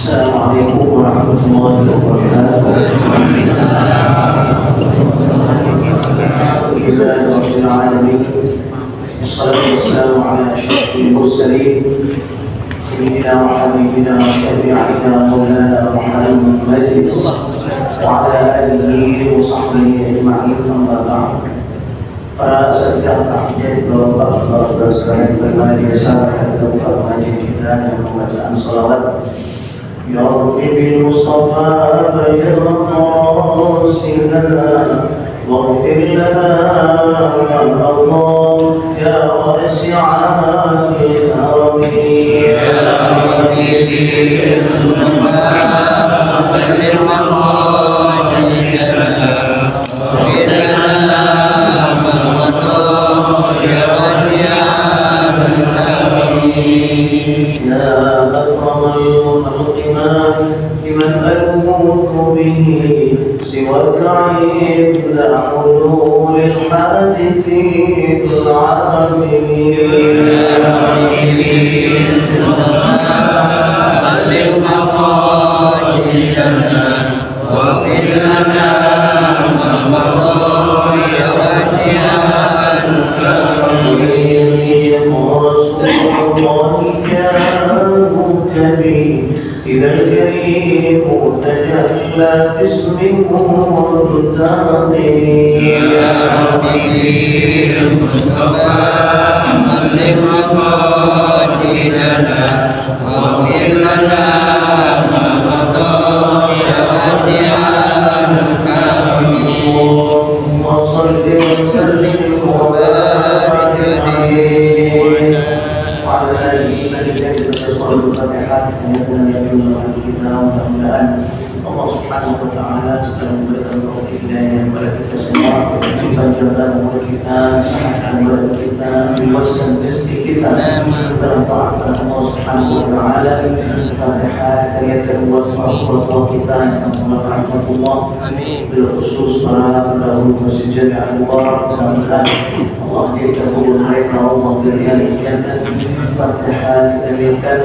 السلام عليكم ورحمة الله وبركاته. الحمد لله رب العالمين، والصلاة والسلام على أشرف المرسلين سيدنا وحبيبنا وشفيعنا مولانا محمد وعلى آله وصحبه أجمعين. أما بعد، para sedang tahajud bapak saudara-saudara sekalian berbahagia sahabat dan pengajian kita dengan pembacaan salawat ya Rabbi bil Mustafa bayyid qasidana waghfir lana Allah ya wasi'al karami ya Rabbi bil Mustafa bayyid لمن ألوذ به سواك عند حلول الحادث العالمين بلغ مقاصدنا وقل لنا ما مضى يا واسع الكرم رسول الله كانوك بي إذا الكريم تجلى باسم منتقم يا ربي المصطفى بلغ مقاصدنا واغفر لنا ما مضى يا واسع الكرم وصل وسلم وبارك عليه وعلى آله وصحبه الفاتحة. Mudah-mudahan Allah Subhanahu wa Ta'ala sedang memberikan taufik hidayah kepada kita semua, memperpanjangkan umur kita, sehatkan badan kita, luaskan rezeki kita, dalam taat kepada Allah Subhanahu wa Ta'ala. Al-Fatihah kita buat orang tua kita yang rahmatullah, bil khusus para pendahulu masjid Jami'ah Mubarak. Mudah-mudahan Allah dikabul mereka, Allah berikan jannah. Al-Fatihah kita berikan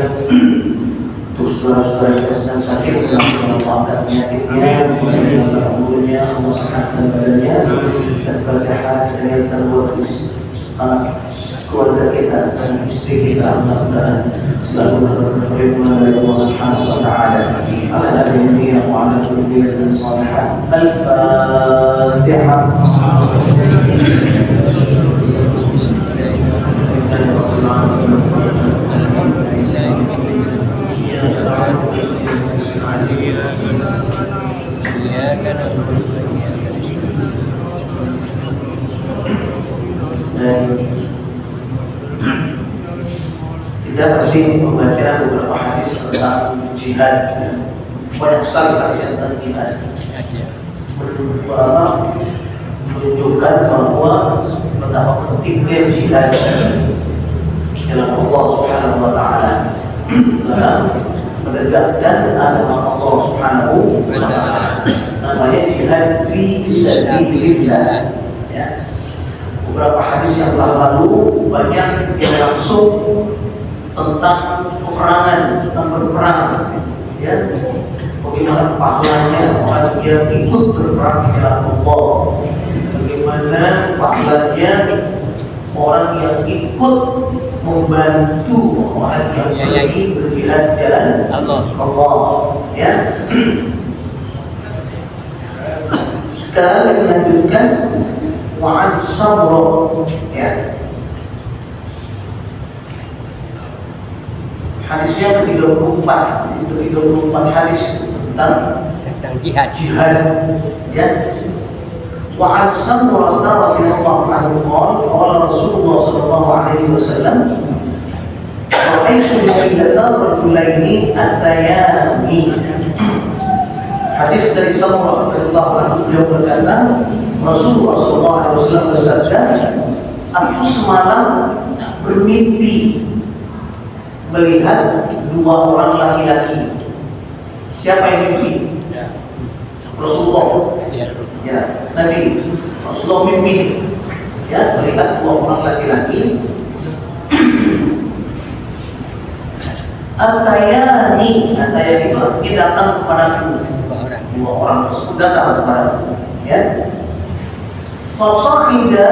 untuk saudara-saudara yang sedang sakit, Allah penyakitnya, menghilangkan umurnya, Allah sehatkan badannya, dan Fatihah kita lihatkan buat keluarga kita dan istri kita. Mudah-mudahan selalu mendapatkan perlindungan dari Allah Subhanahu wa Ta'ala. Ala hadhihi wa ala dzurriyyatin shalihah. Al-Fatihah. Kita masih membaca beberapa hadis tentang jihad. Banyak sekali hadis tentang jihad, menunjukkan bahwa betapa pentingnya jihad dalam Allah Subhanahu wa Ta'ala, dalam menegakkan agama Allah Subhanahu wa Ta'ala. Namanya jihad fi sabilillah. Ya. Beberapa hadis yang telah lalu banyak yang langsung tentang peperangan, tentang berperang. Ya. Bagaimana pahalanya orang yang ikut berperang di dalam Allah. Bagaimana pahalanya orang yang ikut membantu orang yang pergi berjihad jalan Allah. Ya. Sekarang dilanjutkan wa'an sabro, ya. Hadis yang ke-34, ke-34 hadis tentang jihad. Ya. Wa'an sabro radhiyallahu anhu qala Rasulullah sallallahu alaihi wasallam ra'aitu lailatan rajulaini atayani. Hadis dari Samurah radhiyallahu anhu, beliau berkata, Rasulullah SAW bersabda, aku semalam bermimpi melihat dua orang laki-laki. Siapa yang mimpi? Rasulullah. Ya, Nabi Rasulullah mimpi, ya, melihat dua orang laki-laki Atayani itu artinya datang kepadaku. Dua orang tersebut datang kepadaku. Ya. Fasa'ida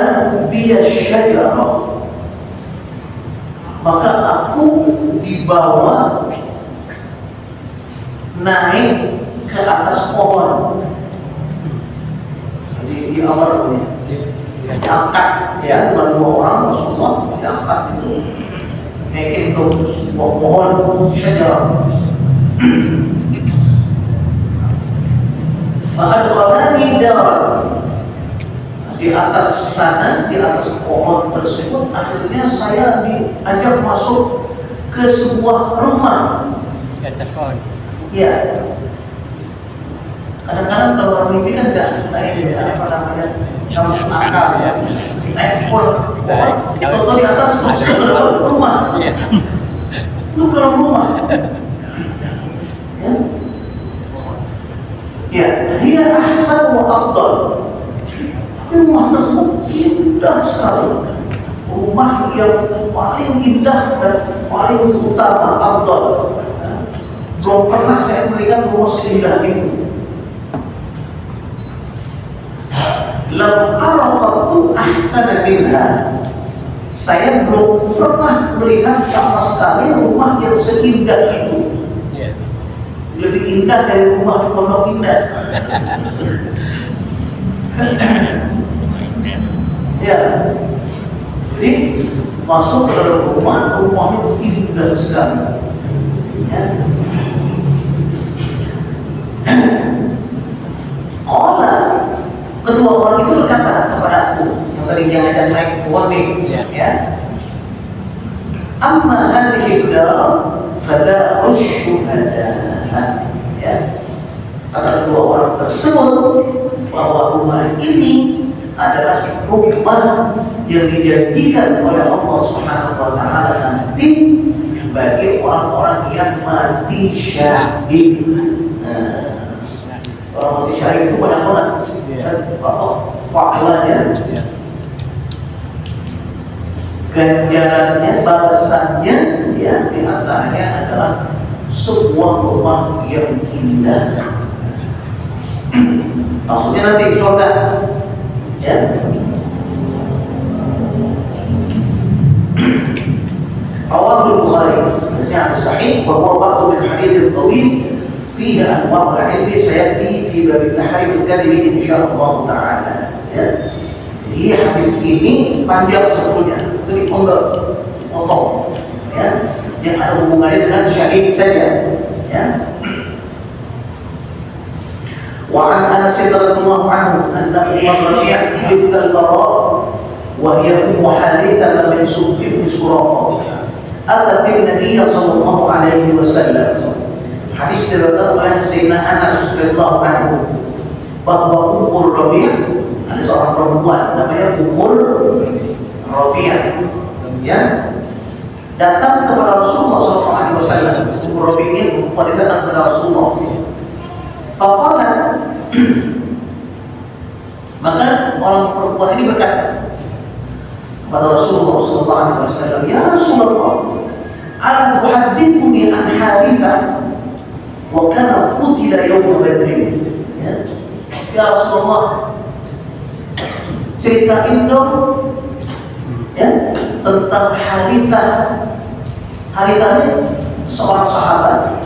biya syajarah, maka aku dibawa naik ke atas pohon. Jadi di awal ini diangkat, ya, dua orang Rasulullah diangkat itu naikin ke sebuah pohon syajarah. Fa'adqalani daran, di atas sana, di atas pohon tersebut, akhirnya saya diajak masuk ke sebuah rumah. Di atas pohon. Ya. Kadang-kadang kalau orang mimpi kan enggak apa namanya, enggak masuk akal ya. Naik pohon, itu di atas masuk ke dalam rumah. Itu dalam rumah. Ya. Ya, dia ahsan wa afdal. Rumah tersebut indah sekali. Rumah yang paling indah dan paling utama, afdal. Belum pernah saya melihat rumah seindah itu. Lam araqatu ahsana minha. Saya belum pernah melihat sama sekali rumah yang seindah itu. Lebih indah dari rumah di Pondok Indah. Ya, jadi masuk ke dalam rumahnya indah sekali. Ya. Kedua orang itu berkata kepada aku, yang tadi yang ada naik pohon nih, ya. Amma hadhihi dar fadarus syuhada. Ya. Kata kedua orang tersebut bahwa rumah ini adalah rumah yang dijadikan oleh Allah Subhanahu wa taala nanti bagi orang-orang yang mati syahid. Orang mati syahid itu banyak banget. Pahalanya, ganjarannya, balasannya, ya, diantaranya adalah sebuah rumah yang indah. Maksudnya nanti di surga, ya. Rawahul Bukhari, hadis sahih, bahwa ba'du min hadits tawil fihi anwa' al-'ilm sayati fi bab tahrim al-kadhib insyaallah taala. Ya. Jadi hadis ini panjang sebetulnya, itu dipotong, ya, yang ada hubungannya dengan syahid saja, ya. Wa an Anas radhiyallahu anhu anna Rabi'ah bint al-Bara wa hiya ummu Harithah min Ibn Suraqah atat an-nabiy sallallahu alaihi wasallam. Hadis diriwayatkan oleh Sayyidina Anas radhiyallahu anhu bahwa Ummu Rabi'ah, ada seorang perempuan namanya Ummu Rabi'ah, ya, datang kepada Rasulullah sallallahu alaihi wasallam. Ummu Rabi'ah ini perempuan yang datang kepada Rasulullah. Faqalat, maka orang perempuan ini berkata kepada Rasulullah sallallahu alaihi wasallam, "Ya Rasulullah, ala tuhaddithuni an Harithah wa kana qutila yawm Badr." Ya Rasulullah, ceritain dong, ya, tentang Harithah. Harithah ini seorang sahabat,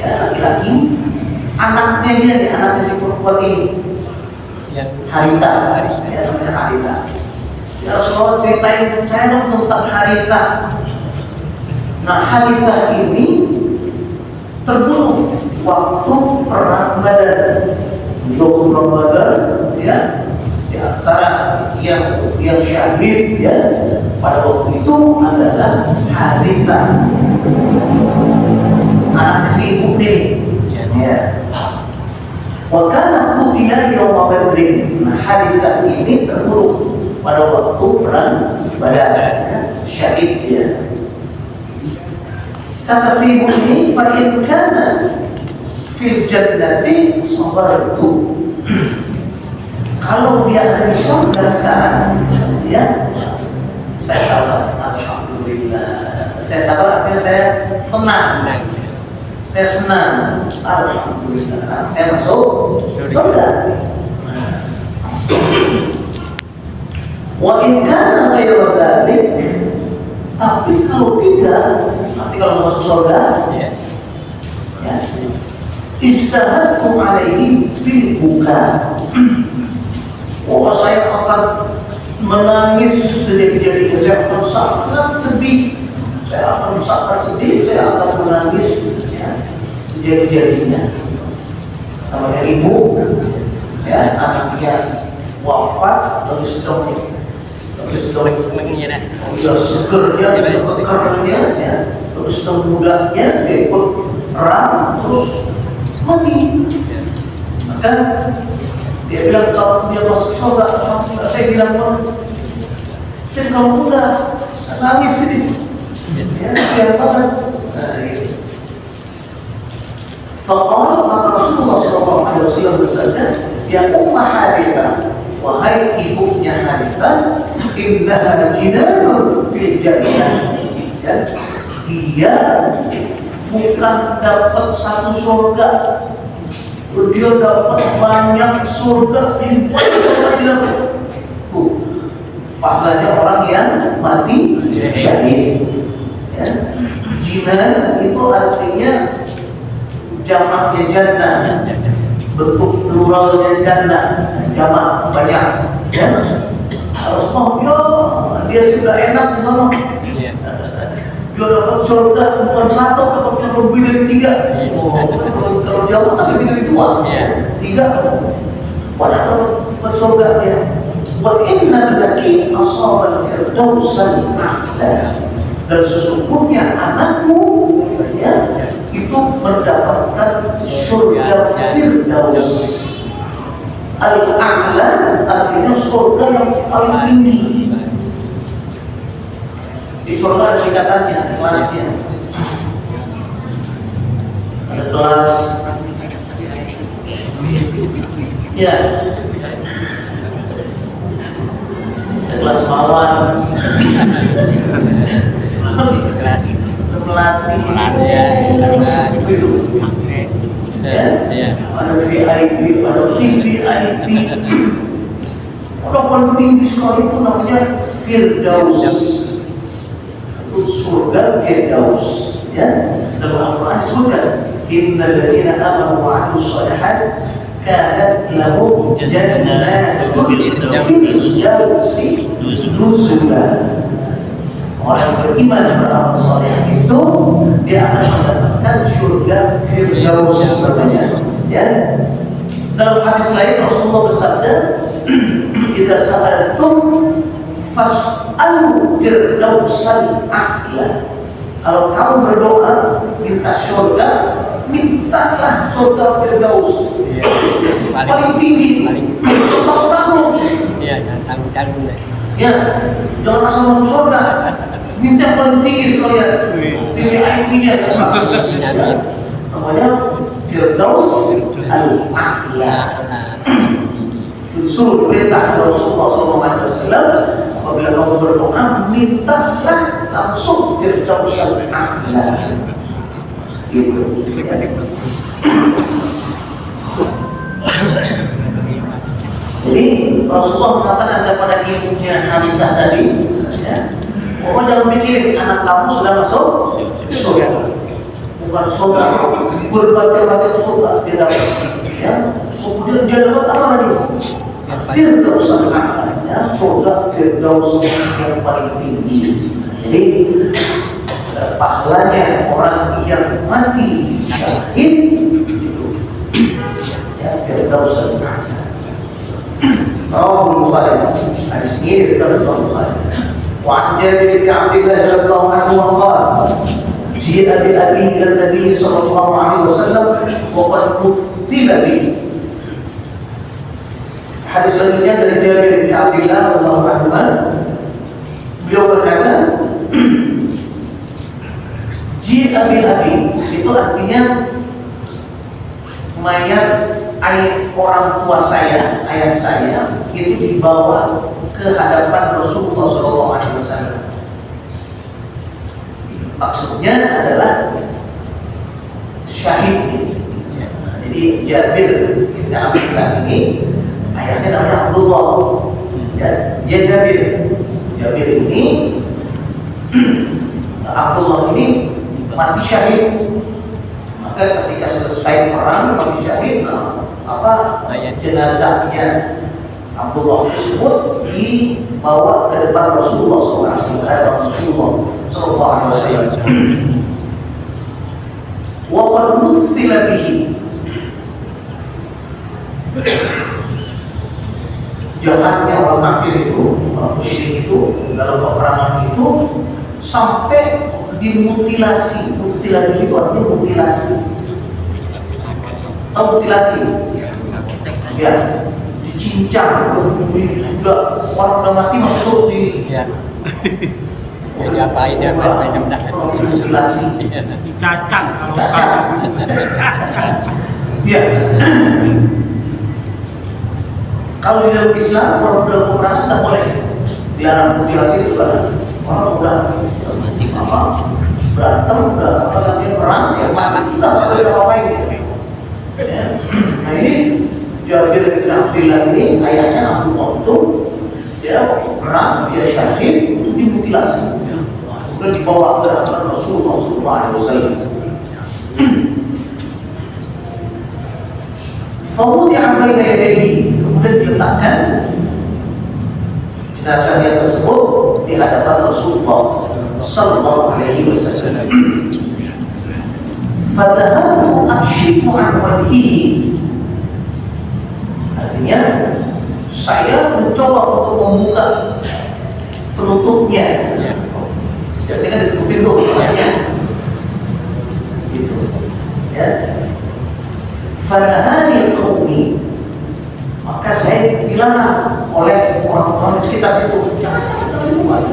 ya, laki-laki, anaknya dia nih, anaknya si perempuan ini, ya. Harithah, ya, namanya Harithah. Ya Rasulullah, ceritain saya dong tentang Harithah. Nah, Harithah ini terbunuh waktu perang Badar. Perang Badar, ya, di antara yang syahid, ya, pada waktu itu adalah Harithah, anaknya si ibu ini, ya. Wa kana qutila yawma Badr. Nah, Harithah ini terbunuh pada waktu perang Badar, ya, syahid, ya. Kata si ibu ini, fa in kana fil jannati sabartu. Kalau dia ada di surga sekarang, ya, saya sabar, alhamdulillah, saya Saya sabar artinya saya tenang. Saya senang. Alhamdulillah. Saya masuk surga. Wa in kana ghayra dzalik, tapi kalau tidak, nanti kalau masuk surga, ya, ijtahadtum alaihi fil buka. Oh, saya akan menangis sejadi-jadinya, saya akan sangat sedih, saya akan menangis ya, sejadi-jadinya. Namanya ibu, ya, anaknya wafat, lagi sedang segernya, ya, terus sedang mudanya, dia ikut perang, terus mati. Maka dia bilang kalau dia masuk surga, saya bilang dan kalau enggak, nangis ini. Ya, biar banget. Faqala maka Rasulullah SAW bersabda, ya Ummah Harithah, wahai ibunya Harithah, innaha jinanun fil jannah. Dia bukan dapat satu surga, dia dapat banyak surga, banyak surga di dalam. Tuh, pahalanya orang yang mati syahid. Ya. Jinan itu artinya jamaknya jannah, bentuk pluralnya jannah, jamak banyak. Ya. Harus dia sudah enak di sana. Dia dapat surga bukan satu, dapatnya lebih dari 3. Kalau Jawa kan lebih dari 2, 3. Banyak dapat surga ya. Wa inna laki ashabal firdausil a'la. Dan sesungguhnya anakmu ya itu mendapatkan surga Firdaus al-a'la, artinya surga yang paling tinggi. Di surga ada tingkatannya, ada kelasnya. Ada kelas, ya, ada kelas mawar, melati, ada VIP, ada VVIP. Orang paling tinggi sekali itu namanya Firdaus. Itu surga Firdaus. Ya, dalam Al-Quran disebutkan, innal ladzina amanu wa 'amilus shalihat kanat lahum jannatul firdausi nuzula. Orang yang beriman dan beramal saleh itu dia akan mendapatkan surga Firdaus namanya. Ya. Dalam hadis lain Rasulullah bersabda, "Idza sa'altum fas'alu firdausal a'la." Kalau kamu berdoa minta surga, mintalah surga Firdaus. Paling tinggi. Takut-takut. Iya, tanggung-tanggung deh. Ya, jangan asal masuk surga. Minta paling tinggi sekalian. VVIP-nya namanya Firdaus al-A'la. Suruh perintah Rasulullah SAW, apabila kamu berdoa, mintalah langsung Firdaus al-A'la. Gitu. Jadi Rasulullah mengatakan kepada ibunya Harithah tadi, ya, pokoknya jangan pikirin anak kamu sudah masuk surga, bukan surga berbagai-bagai surga dia dapat, ya. Kemudian dia dapat apa lagi? Firdaus al-A'la, ya, surga Firdaus yang paling tinggi. Jadi pahalanya orang yang mati syahid itu, ya, Firdaus al-A'la. رواه البخاري عن سنين ذكر البخاري وعن جابر بن عبد الله رضي الله عنه قال جيء بأبي إلى النبي صلى الله عليه وسلم وقد مثل به. Hadis selanjutnya dari Jabir bin Abdullah radhiyallahu anhu, beliau berkata, Ji'a bil abi, itu artinya mayat orang tua saya, ayah saya itu dibawa ke hadapan Rasulullah SAW. Maksudnya adalah syahid. Jadi Jabir bin Abdullah ini ayahnya namanya Abdullah. Ya, dia Jabir. Jabir ini Abdullah ini mati syahid. Maka ketika selesai perang mati syahid, jenazahnya Abdullah tersebut dibawa ke depan Rasulullah SAW. Wa qad nuthila bihi. Jahatnya orang kafir itu, orang musyrik itu dalam peperangan itu sampai dimutilasi. Mutilasi itu artinya mutilasi. Tahu mutilasi? Ya, dicincang. Orang udah mati masih terus di. Ya. Diapain mutilasi. Dicacang. Ya. Kalau di dalam Islam, kalau dalam peperangan tak boleh dilarang mutilasi itu kan. Orang udah berantem, udah perang, ya mati sudah tak boleh apa-apain. Nah ini Jabir bin Abdullah ini ayahnya Abdullah itu dia perang, dia syahid, itu dimutilasi. Kemudian dibawa ke hadapan Rasulullah SAW. Fawudi'a baina yadayhi, kemudian diletakkan jenazahnya tersebut di hadapan Rasulullah sallallahu alaihi wasallam. Fadahabtu akshifu an wajhihi, artinya saya mencoba untuk membuka penutupnya. Biasanya ditutupin tuh ya. Gitu. Ya. Fanahani qaumi, maka saya dilarang oleh orang-orang di sekitar situ. Jangan dibuka.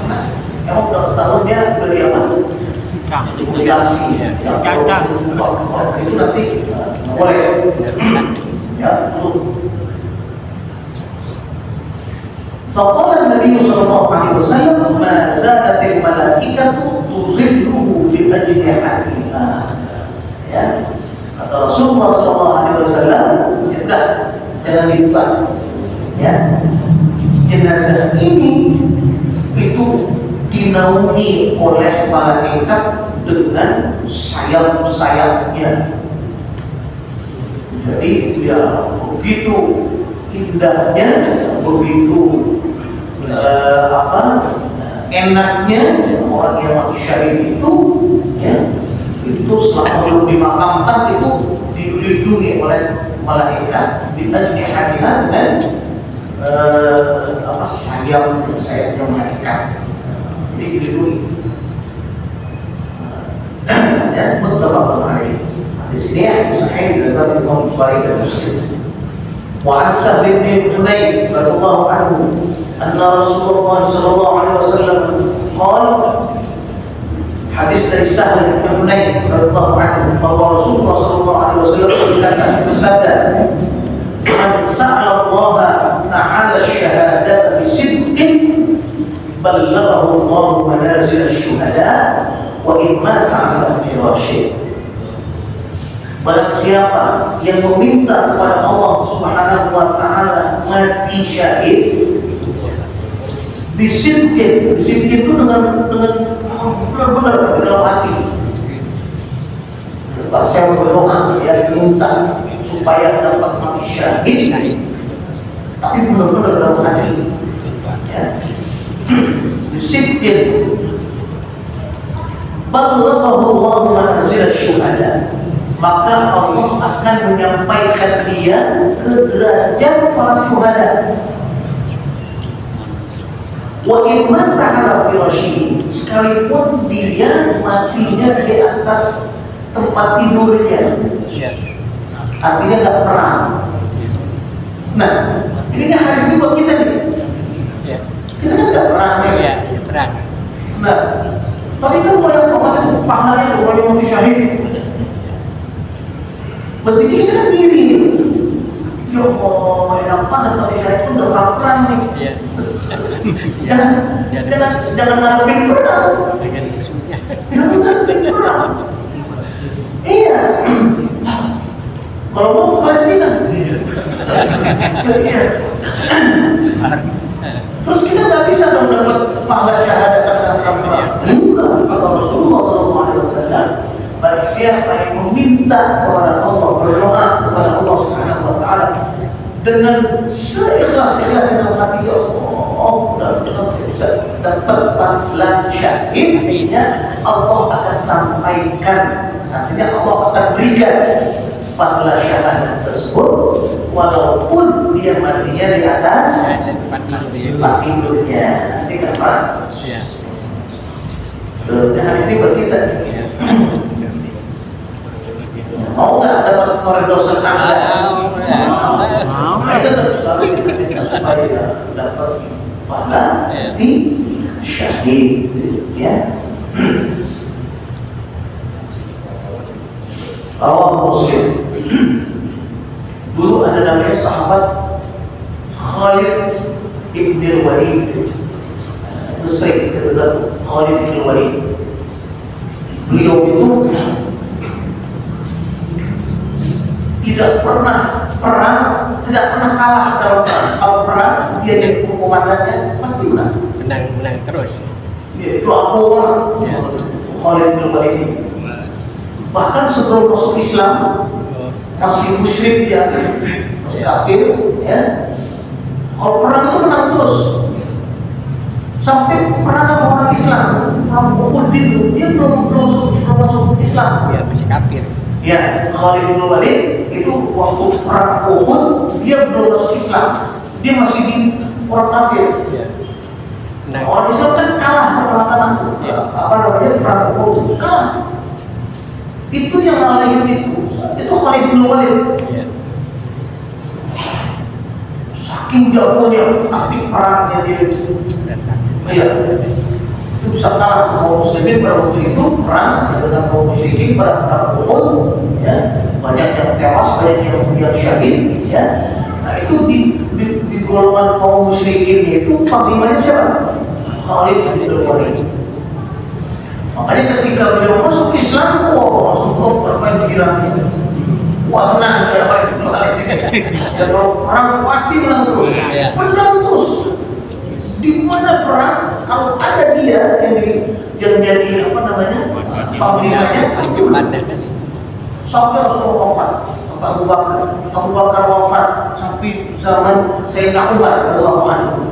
Nah, emang udah ketahuan dia dari apa? Mutilasi. Cacat. Itu nanti boleh. Ya, tutup. Faqala Nabi sallallahu alaihi wasallam, ma zalatil malaikatu tuzilluhu bi ajnihatiha. Ya. Kata Rasulullah SAW, ya udah, jangan dibuka. Ya, jenazah ini itu dinaungi oleh malaikat dengan sayap-sayapnya. Jadi ya begitu indahnya, begitu enaknya orang yang mati syahid itu, ya. Itu setelah belum dimakamkan itu dilindungi oleh malaikat di ajnihatiha dengan sayapnya malaikat. Jadi dilindungi. Ya, muttafaqun alaih. Hadis ini sahih dari Imam Bukhari dan Muslim. Wa an Sahl bin Hunayf radhiyallahu anhu anna Rasulullah sallallahu alaihi wasallam qala, hadis dari Sahl bin Hunayf radhiyallahu anhu bahwa Rasulullah sallallahu alaihi wasallam bersabda, "Man sa'ala Allah ta'ala syahadata bi sidqin ballaghahu Allah manazil asy-syuhada wa in mata 'ala firasyihi." Barang siapa yang meminta kepada Allah Subhanahu wa taala mati syahid bisidqin, bisidqin itu dengan benar-benar dalam hati. Kalau saya berdoa, ya minta supaya dapat mati syahid, tapi benar-benar dalam hati. Ya. Bisidqin, ballaghahu Allah manazil asy-syuhada, maka Allah akan menyampaikan dia ke derajat para syuhada. Wa in mata 'ala firasyihi, sekalipun dia matinya di atas tempat tidurnya, artinya nggak perang. Nah, ini hadis ini buat kita nih. Kita kan nggak perang ya. Perang. Nah, tapi kan banyak sahabat itu pahalanya orang yang mati syahid. Berarti kita kan diri nih. Ya Allah, enak banget mati syahid pun nggak perang nih. Jangan ngarepin perang. Dengan musuhnya. Jangan ngarepin perang. Iya. Kalau mau Palestina. Iya. Terus kita nggak bisa dong dapat pahala syahadat karena perang. Enggak. Kata Rasulullah SAW, barang siapa yang meminta kepada Allah, berdoa kepada Allah Subhanahu Wa Taala dengan seikhlas-ikhlasnya dalam hati, ya Allah, mudah-mudahan saya bisa dapat pahala syahid, ya Allah akan sampaikan, artinya Allah akan berikan pahala syahadat tersebut walaupun dia matinya di atas tempat tidurnya. Nanti kan Pak? Iya. Dan hadis ini buat kita. Mau nggak dapat koridor Anda? Mau. Itu terus selalu kita supaya dapat pahala di syahid, ya. Rawah Muslim. Dulu ada namanya sahabat Khalid ibn Walid. Itu sering kita dengar Khalid ibn Walid. Beliau itu tidak pernah perang, tidak pernah kalah dalam perang. Kalau perang dia jadi komandannya pasti menang. Menang terus. Ya, itu aku orang Khalid bin Walid ini. Bahkan sebelum masuk Islam masih musyrik dia, masih kafir, ya. Kalau perang itu menang terus. Sampai perang sama orang Islam, perang Uhud itu dia belum masuk Islam. Ya masih kafir. Ya, Khalid bin Walid itu waktu perang Uhud dia belum masuk Islam, dia masih di orang kafir. Ya. Nah, Orang Islam kan kalah perang itu, ya. apa namanya perang Uhud kalah. Itu yang ngalahin itu Khalid bin Walid. Ya. Saking jagonya taktik perangnya dia itu. Iya. Itu bisa kalah kaum muslimin pada waktu itu perang dengan kaum musyrikin pada perang Uhud, ya. Banyak yang tewas, banyak yang kemudian syahid, ya. Nah itu di golongan kaum musyrikin itu panglimanya siapa? Khalid bin Walid. Makanya ketika beliau masuk Islam, wah Rasulullah bermain girangnya. Wah tenang, saya Khalid bin Walid. Dan kalau perang pasti menang terus, menang terus. Di mana perang kalau ada dia yang jadi apa namanya panglimanya, sampai Rasulullah wafat, sampai Abu Bakar wafat, sampai zaman Sayyidina Umar radhiyallahu anhu,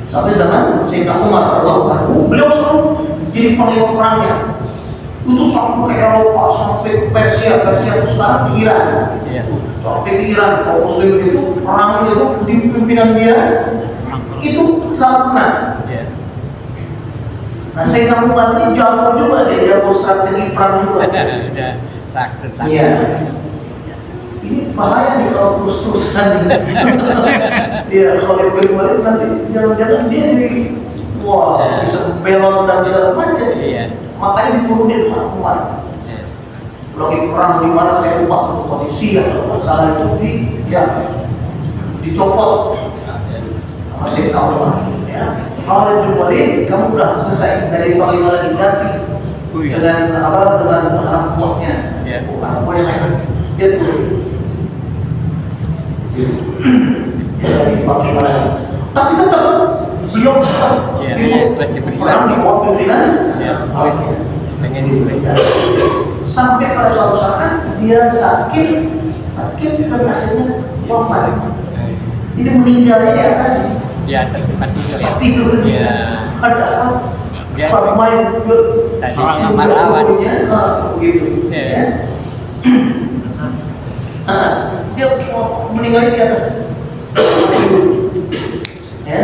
sampai zaman Sayyidina Umar radhiyallahu anhu, beliau selalu jadi panglima perangnya. Itu sampai ke Eropa, sampai Persia itu sekarang di Iran. Sampai di Iran, kaum muslim itu perang itu di pimpinan dia itu selalu menang. Nah, Sayyidina Umar ini jago juga deh, jago strategi perang juga. Iya. Ini bahaya nih kalau terus-terusan. Iya, kalau bin Walid nanti jangan-jangan dia jadi wah bisa belot dan segala macam. Makanya diturunin sama Umar. Lagi perang di mana saya lupa untuk kondisi ya, kalau masalah itu dicopot sama Sayyidina Umar. Ya, Khalid bin Walid, kamu udah selesai dari panglima lagi ganti dengan anak buahnya, anak buahnya lain. Dia turun. Dia dari panglima lagi. Tapi tetap beliau tetap perang di bawah pimpinan. Sampai pada suatu saat dia sakit dan akhirnya wafat. Ini meninggalnya di atas tempat tidur. Padahal bermain begitu. Dia meninggal di atas tidur. Ya.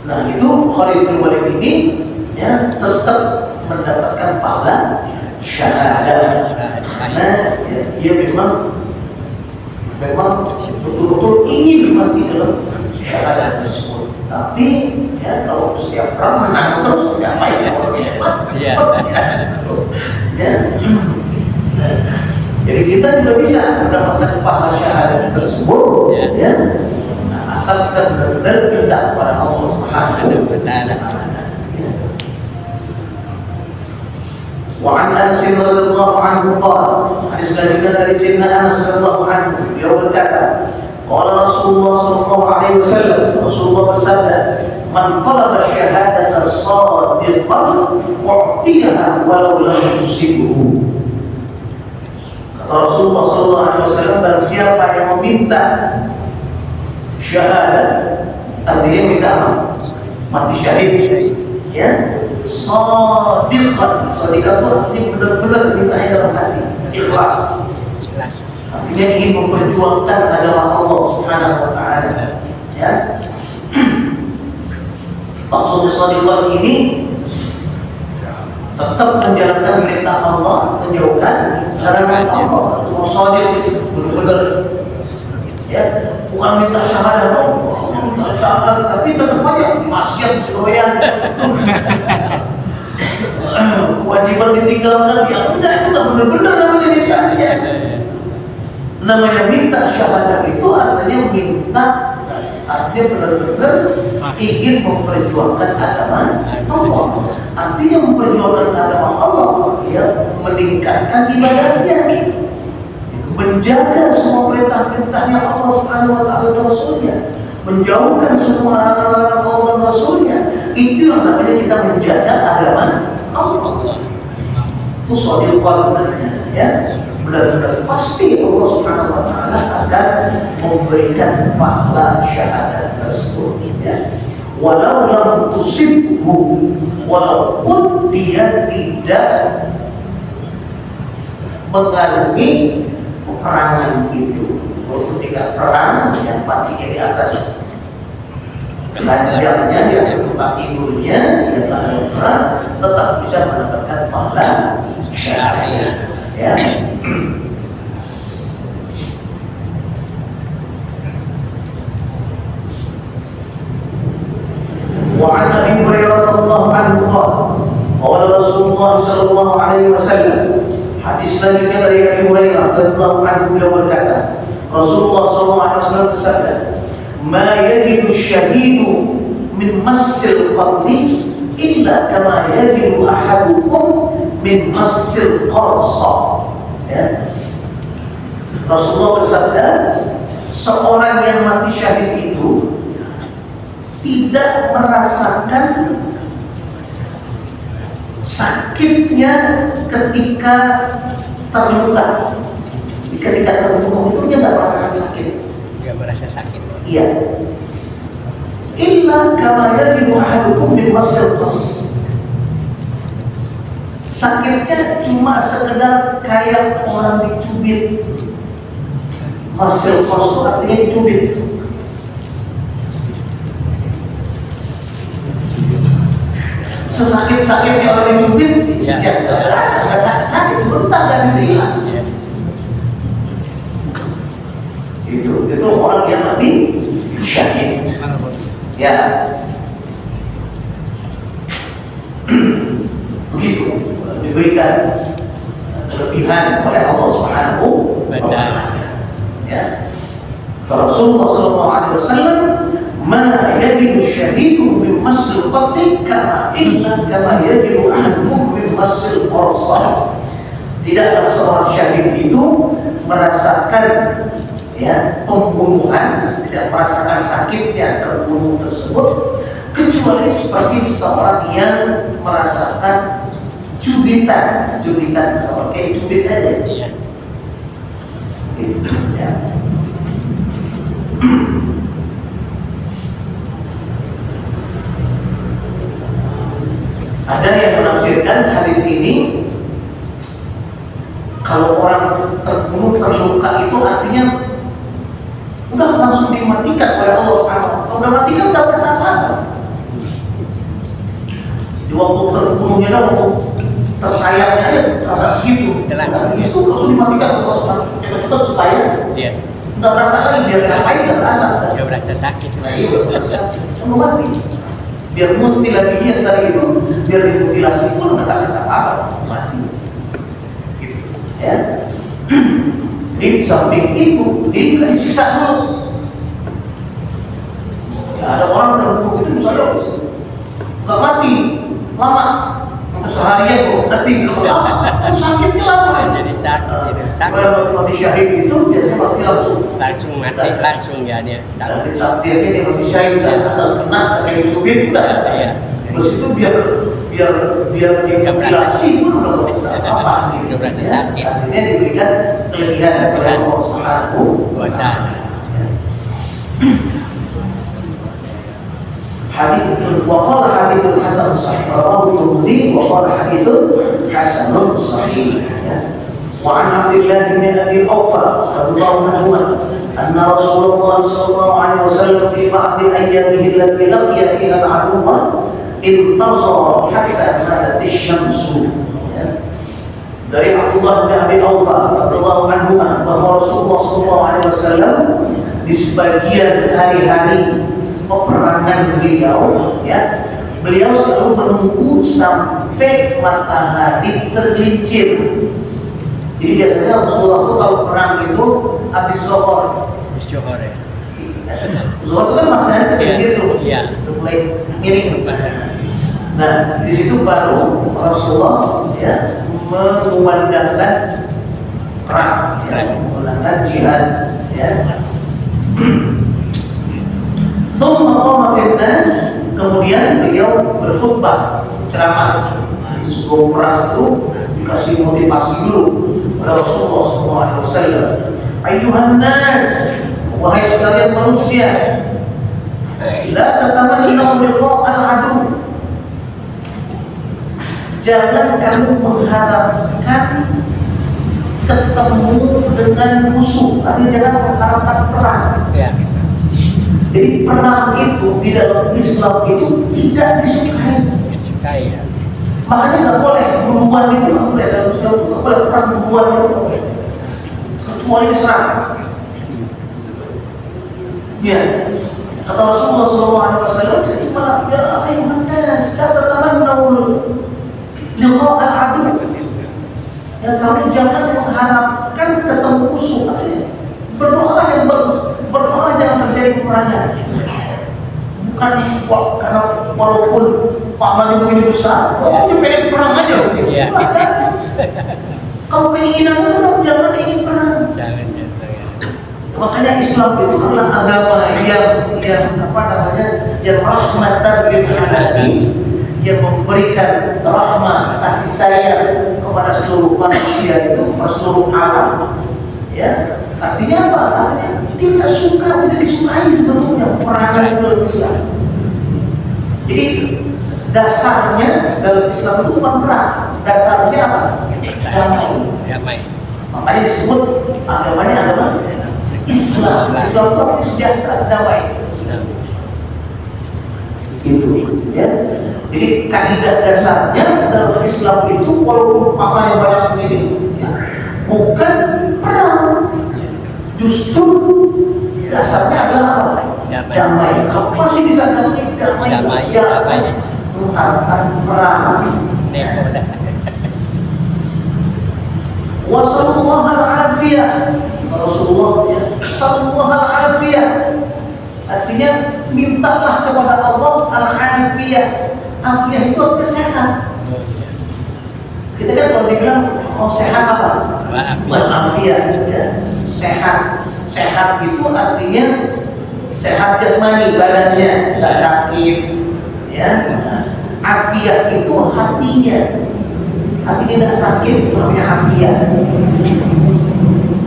Nah itu Khalid bin Walid ini ya tetap mendapatkan pahala syahadat. Karena dia memang betul-betul ingin mati dalam syahadat tersebut. Tapi ya kalau setiap perang menang terus tidak baik ya orang hebat. Ya. Jadi kita juga bisa mendapatkan pahala syahadat tersebut. Ya. Nah, asal kita benar-benar minta kepada Allah Subhanahu wa Ta'ala. وعن أنس رضي الله عنه قال hadis selanjutnya dari Sayyidina Anas radhiyallahu anhu, beliau berkata, qala Rasulullah sallallahu alaihi wasallam, Rasulullah bersabda, man talaba syahadata shadiqan u'tiyaha walau lam tusibhu. Kata Rasulullah sallallahu alaihi wasallam, barang siapa yang meminta syahadat, artinya minta apa? Mati syahid, ya. Shadiqan, shadiqan itu artinya benar-benar mintanya dalam hati, ikhlas. Artinya ingin memperjuangkan agama Allah Subhanahu wa Ta'ala. Ya. Maksudnya shadiqan ini tetap menjalankan perintah Allah, menjauhkan larangan Allah. Itu mau shadiq itu benar-benar, ya, bukan minta syahadat, minta syahadat, tapi tetap aja maksiat sedoyan. Kewajiban ditinggalkan, ya enggak, itu enggak benar-benar namanya minta, ya. Namanya minta syahadat itu artinya minta, artinya benar-benar ingin memperjuangkan agama Allah. Artinya memperjuangkan agama Allah, ya, meningkatkan ibadahnya, menjaga semua perintah-perintahnya Allah Subhanahu wa Ta'ala dan Rasulnya, menjauhkan semua larangan-larangan Allah dan Rasulnya. Itu yang namanya kita menjaga agama Allah. Itu shadiqan namanya, ya. Benar-benar pasti Allah Subhanahu wa Ta'ala akan memberikan pahala syahadat tersebut, ya. Walau lam tusibhu, walaupun dia tidak mengarungi peperangan itu, walaupun tidak perang, yang matinya di atas ranjangnya, di atas tempat tidurnya, yang tidak perang, tetap bisa mendapatkan pahala syariah, ya. وعن أبي هريرة رضي الله عنه قال قال رسول الله صلى الله عليه وسلم. Hadis selanjutnya dari Abi Hurairah radhiyallahu anhu, beliau berkata, Rasulullah sallallahu alaihi wasallam bersabda, "Ma yajidu asy-syahidu min massil qatli illa kama yajidu ahadukum min massil qarsa." Ya. Rasulullah bersabda, seorang yang mati syahid itu tidak merasakan sakitnya ketika terluka. Ketika terbunuh itu dia nggak merasakan sakit. Nggak merasa sakit. Iya. Illa kama yajidu ahadukum min massil qas. Sakitnya cuma sekedar kayak orang dicubit. Massil qas itu artinya dicubit. Sesakit-sakitnya orang dicubit, ya nggak berasa, nggak sakit sebentar dan itu hilang. Ya. Itu orang yang mati syahid. Ya, begitu diberikan kelebihan oleh Allah Subhanahu wa Ta'ala. Ya, Rasulullah Sallallahu Alaihi Wasallam, "Ma yajidu syahidu min massil qatli kama yajidu ahadukum min massil qarsa." Tidaklah seorang syahid itu merasakan, ya, pembunuhan, tidak merasakan sakitnya terbunuh tersebut, kecuali seperti seseorang yang merasakan cubitan seseorang kayak dicubit aja. Iya. Gitu, ya. Ada yang menafsirkan hadis ini, kalau orang terbunuh terluka itu artinya udah langsung dimatikan oleh Allah Subhanahu wa Ta'ala. Kalau udah matikan nggak berasa apa-apa. Di waktu terbunuhnya, waktu tersayangnya aja terasa segitu. Nah, itu langsung dimatikan Allah Subhanahu wa Ta'ala. Cepat-cepat supaya Iya. nggak berasa lagi, biar ngapain nggak berasa. Nggak berasa sakit. Nah, iya nggak berasa, cuma mati. Biar mutilabi yang tadi itu, biar dimutilasi pun nggak berasa apa-apa, mati. Gitu, ya. Di samping itu, dia nggak disiksa dulu. ada orang terbunuh itu misalnya nggak mati lama, seharian kok nanti kalau lama, sakitnya lama. Jadi sakit. Kalau mati syahid itu biasanya mati langsung. Langsung mati, langsung ya dia. Dan ditakdirnya dia mati syahid dan asal kena kayak cubit udah. Iya. Terus itu biar dimutilasi pun udah nggak bisa apa. Udah berasa sakit. Artinya diberikan kelebihan oleh Allah Subhanahu wa Ta'ala. Hadits wa hadits hasan sahih rawahu Tirmidzi wa qala hadits hasanun sahih. Wa an Abdullah bin Abi Aufa radhiyallahu anhu anna Rasulullah sallallahu alaihi wasallam fi ba'd ayyamihi allati laqiya fiha al-aduwwa intazara hatta malat asy-syamsu. Dari Abdullah bin Abi Aufa radhiyallahu anhu bahwa Rasulullah sallallahu alaihi wasallam di sebagian hari-hari peperangan beliau, ya, beliau selalu menunggu sampai matahari tergelincir. Jadi biasanya Rasulullah itu kalau perang itu habis zuhur. Zuhur ya. Zuhur itu kan matahari tergelincir tuh, Iya. udah mulai miring. Nah, di situ baru Rasulullah ya mengumandangkan perang, ya, mengumandangkan jihad, ya. Thumma qama fil nas, kemudian beliau berkhutbah, ceramah. Di sebelum perang itu dikasih motivasi dulu oleh Rasulullah SAW. Ayyuhan nas, wahai sekalian manusia, la tatamannu liqa'al adu. Jangan kamu mengharapkan ketemu dengan musuh, artinya jangan mengharapkan perang. Ya. Jadi perang itu di dalam Islam itu tidak disukai. Sukai ya. Makanya nggak boleh bunuhan itu, nggak boleh dalam Islam, nggak boleh perang bunuhan itu, nggak boleh. Kecuali diserang. Ya, kata Rasulullah SAW, ya ayuhan nas, la tatamannu liqa'al adu. Ya, kamu jangan mengharapkan ketemu musuh. Artinya berdoalah yang bagus, berdoalah jangan terjadi peperangan. Bukan karena walaupun pahalanya begini besar, kamu pengen perang aja. Iya. Kalau keinginanmu tetap jangan ingin perang. Jangan. Makanya Islam itu adalah agama yang apa namanya, yang rahmatan lil alamin, yang memberikan rahmat kasih sayang kepada seluruh manusia itu, kepada seluruh alam. Ya, artinya apa? Artinya tidak disukai sebetulnya peperangan dalam Islam. Jadi dasarnya dalam Islam itu bukan perang, dasarnya apa? Damai. Makanya disebut agamanya agama Islam. Islam itu artinya sejahtera, damai. Itu, ya. Jadi kaidah dasarnya dalam Islam itu walaupun pahalanya banyak begini, ya, bukan perang, justru dasarnya adalah apa? Damai. Kalau masih bisa damai, mengharapkan perang. Wasallallahu al-afiyah. Rasulullah ya, sallallahu al-afiyah. Artinya mintalah kepada Allah al-afiyah. Afiyah itu artinya sehat. Kita kan kalau dibilang sehat apa? Wal-afiyah, ya. Sehat itu artinya sehat jasmani, badannya nggak sakit, ya. Afiyah itu hatinya nggak sakit, itu namanya afiyah.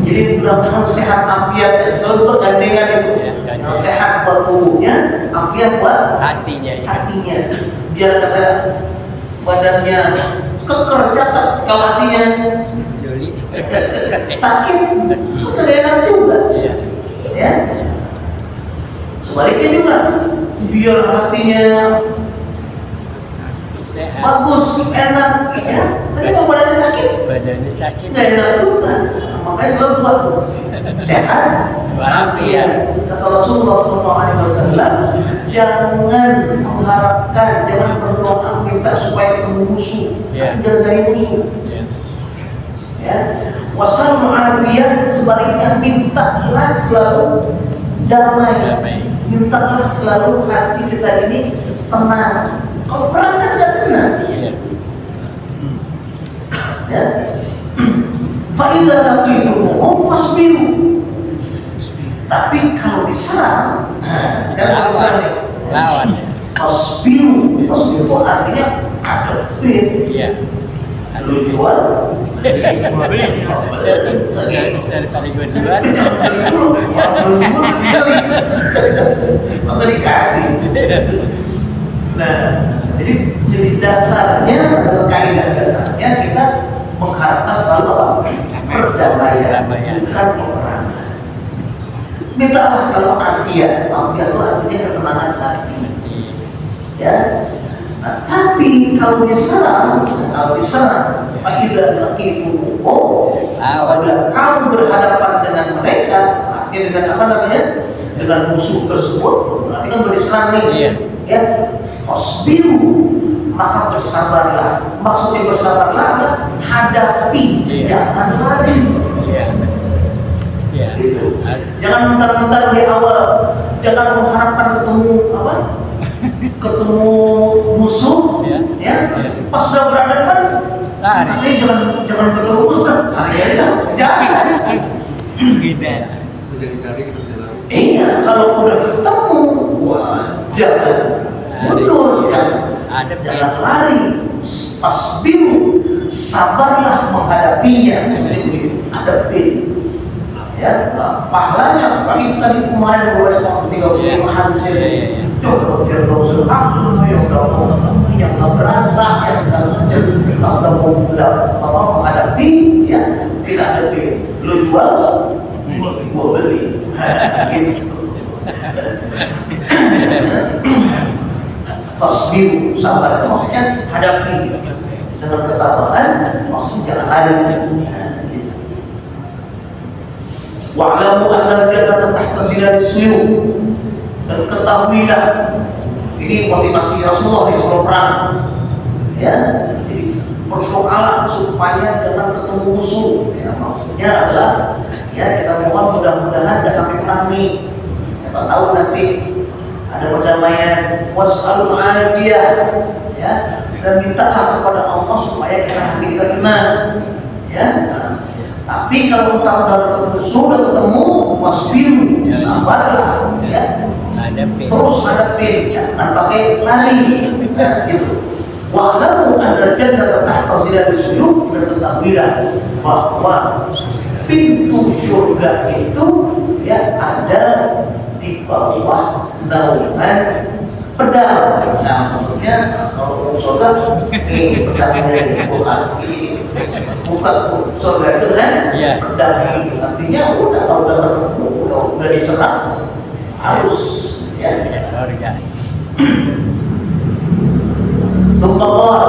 Jadi mudah-mudahan sehat afiat, selalu buat gandengan itu. Yang sehat buat tubuhnya, afiat buat hatinya. Biar kata badannya keker, catat, kalau hatinya sakit, itu gak enak juga. Ya. Sebaliknya juga, biar hatinya bagus, enak, ya. Tapi kalau badannya sakit, nggak enak juga. Makanya selalu buat tuh sehat, walafiat. Kata Rasulullah SAW, jangan mengharapkan, jangan berdoa minta supaya ketemu musuh, jangan cari musuh. Ya, wasal mu'afiyah, sebaliknya mintalah selalu damai. mintalah selalu hati kita ini tenang. Kalau perang kan gak tenang. Iya. Ya. Fa'idha laqitumuhum fasbiru. Tapi kalau diserang, sekarang diserang nih. Lawan. Fasbiru itu artinya hadapin. Iya. Lu jual, Daripada gue jual. atau dikasih. Nah, jadi dasarnya adalah kaidah dasarnya kita mengharapkan selalu apa? Perdamaian, bukan peperangan. Minta Allah selalu afiat. Afiat itu artinya ketenangan hati. Ya. Nah, tapi kalau diserang, faidah laqitum apabila kamu berhadapan dengan mereka, artinya dengan apa namanya? Dengan musuh tersebut, berarti kan berdiserang nih. Iya. Ya, fasbiru, maka bersabarlah. Maksudnya bersabarlah adalah hadapi, jangan lari. Iya. Iya. Gitu. Jangan bentar-bentar di awal, jangan mengharapkan ketemu apa? Ketemu musuh, ya. Pas sudah berhadapan, katanya jangan ketemu musuh, jangan. Iya, kalau udah ketemu, wah, jangan mundur, jangan lari. Fasbiru, sabarlah menghadapinya. Begitu, hadapin. Ya, nah, pahalanya, itu tadi kemarin gue baca 35 hadis ini. Coba Firdausul A'la yang nggak berasa, yang segala macam, udah menghadapi, ya kita hadapi. Lu jual, gua beli. Gitu. Fasbiru, sabar itu maksudnya hadapi dengan ketabahan, maksudnya jangan lari. Wa'lamu anna al-jannata tahta zilal suyuf. Dan ketahuilah, ini motivasi Rasulullah di sebelum perang. Ya, jadi berdoalah supaya jangan ketemu musuh. Ya, maksudnya adalah ya kita mohon mudah-mudahan nggak sampai perang nih. Siapa tahu nanti ada perdamaian. Was'alul afiyah. Ya, dan mintalah kepada Allah supaya hati kita tenang. Ya. Tapi kalau entar udah musuh, udah ketemu, fasbiru, sabarlah, ya. Terus hadapin, jangan pakai lari, gitu. Wa'lamu anna jannata tahta zilal suyuf, dan ketahuilah bahwa pintu surga itu ya ada di bawah naungan pedang. Nah, maksudnya kalau surga ini pedangnya nih, bukan segini, bukan tuh surga itu kan pedang ini. Artinya udah kalau udah ketemu, udah diserang harus ya surga. Subhanallah.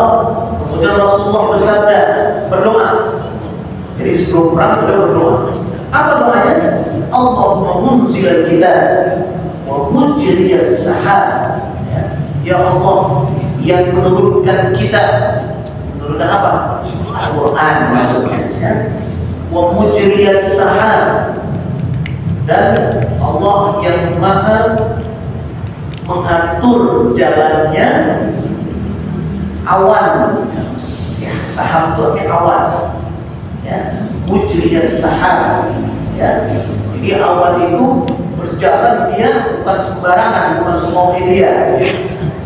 Kemudian Rasulullah bersabda, berdoa. Jadi sebelum perang beliau berdoa. Apa doanya? Allahumma munzilal kitab wa mujriyas sahab. Ya Allah yang menurunkan kitab, menurunkan apa? Al-Quran maksudnya, ya. Wa mujriyas sahab, dan Allah yang maha mengatur jalannya awan. Ya, sahab itu artinya awan, ya. Mujriyas sahab, ya. Jadi awan itu berjalan, dia bukan sembarangan, bukan semaunya dia.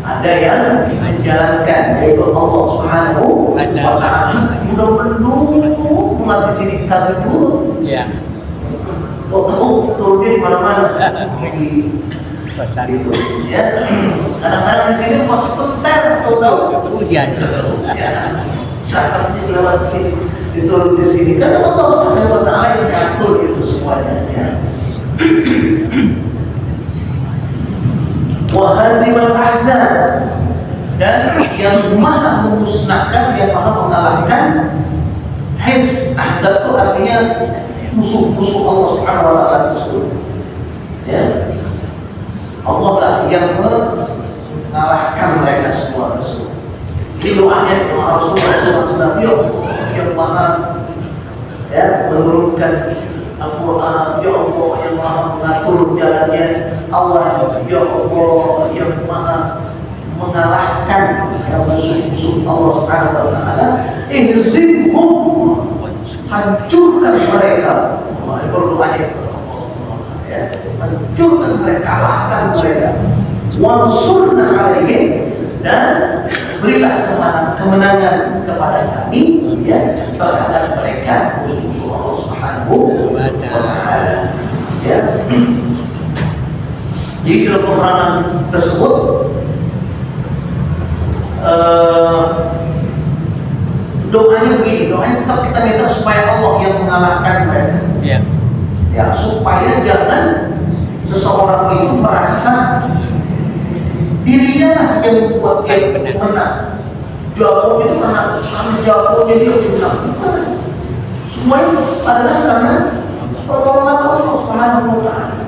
Ada yang menjalankan, yaitu Allah Subhanahu wa Ta'ala. Udah mendung umat di sini kagak turun. Iya. Tahu turunnya di mana-mana. Gitu. Ya. Kadang-kadang di sini masih penter, tahu Hujan. Saat ini lewat sini, diturun di sini. Karena Allah Subhanahu wa Ta'ala yang mengatur itu semuanya. Ya. Wahazimul ahzab, dan yang maha memusnahkan, yang maha mengalahkan hizb. Ahzab itu artinya musuh-musuh Allah Subhanahu wa Ta'ala tersebut. Ya. Allah lah yang mengalahkan mereka semua tersebut. Ini doanya doa Rasulullah SAW, ya Allah yang maha ya menurunkan Al-Quran, ya Allah yang maha mengatur menempuh jalannya Allah ya Allah yang maha mengalahkan musuh-musuh Allah Subhanahu wa taala. Ihzimhum, hancurkan mereka. Allah berdoanya kepada Allah ya, hancurkan mereka, kalahkan mereka. Wansurna alaihim, dan berilah kemenangan kepada kami ya terhadap mereka musuh-musuh Allah Subhanahu wa taala ya. Jadi dalam peperangan tersebut doanya begini, doanya tetap kita minta supaya Allah yang mengalahkan mereka ya, supaya jangan seseorang itu merasa dirinya lah yang membuat dia menang. Jago itu karena jagonya dia menang. Semua itu adalah karena pertolongan Allah Subhanahu wa taala.